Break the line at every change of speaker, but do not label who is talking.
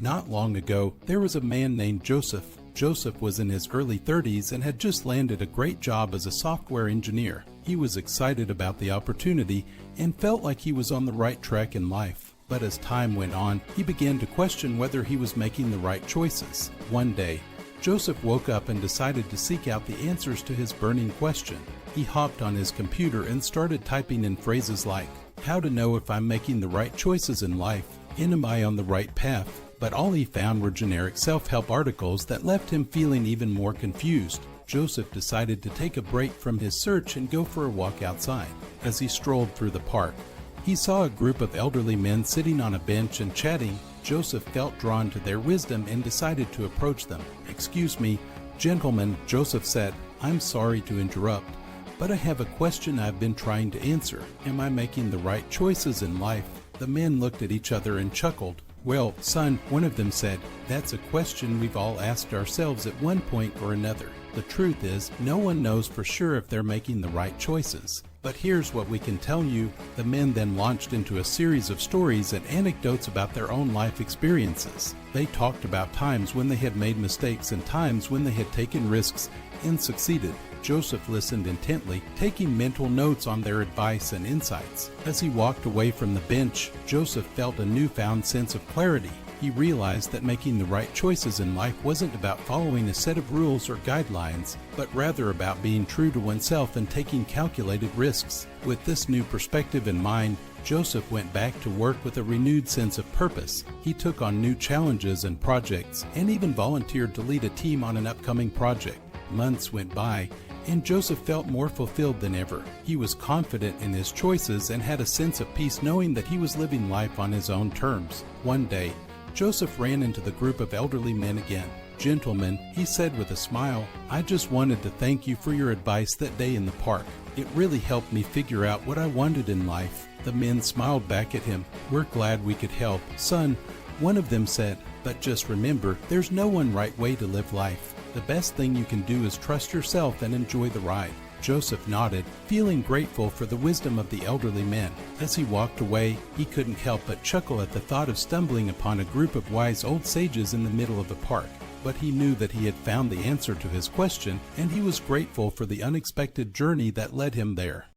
Not long ago, there was a man named Joseph. Joseph was in his early 30s and had just landed a great job as a software engineer. He was excited about the opportunity and felt like he was on the right track in life. But as time went on, he began to question whether he was making the right choices. One day, Joseph woke up and decided to seek out the answers to his burning question. He hopped on his computer and started typing in phrases like, "How to know if I'm making the right choices in life? And am I on the right path?" But all he found were generic self-help articles that left him feeling even more confused. Joseph decided to take a break from his search and go for a walk outside. As he strolled through the park, he saw a group of elderly men sitting on a bench and chatting. Joseph felt drawn to their wisdom and decided to approach them. "Excuse me, gentlemen," Joseph said. "I'm sorry to interrupt, but I have a question I've been trying to answer. Am I making the right choices in life?" The men looked at each other and chuckled. "Well, son," one of them said, "that's a question we've all asked ourselves at one point or another. The truth is, no one knows for sure if they're making the right choices. But here's what we can tell you." The men then launched into a series of stories and anecdotes about their own life experiences. They talked about times when they had made mistakes and times when they had taken risks and succeeded. Joseph listened intently, taking mental notes on their advice and insights. As he walked away from the bench, Joseph felt a newfound sense of clarity. He realized that making the right choices in life wasn't about following a set of rules or guidelines, but rather about being true to oneself and taking calculated risks. With this new perspective in mind, Joseph went back to work with a renewed sense of purpose. He took on new challenges and projects, and even volunteered to lead a team on an upcoming project. Months went by, and Joseph felt more fulfilled than ever. He was confident in his choices and had a sense of peace knowing that he was living life on his own terms. One day, Joseph ran into the group of elderly men again. "Gentlemen," he said with a smile, "I just wanted to thank you for your advice that day in the park. It really helped me figure out what I wanted in life." The men smiled back at him. "We're glad we could help, son," one of them said. "But just remember, there's no one right way to live life. The best thing you can do is trust yourself and enjoy the ride." Joseph nodded, feeling grateful for the wisdom of the elderly men. As he walked away, he couldn't help but chuckle at the thought of stumbling upon a group of wise old sages in the middle of the park. But he knew that he had found the answer to his question, and he was grateful for the unexpected journey that led him there.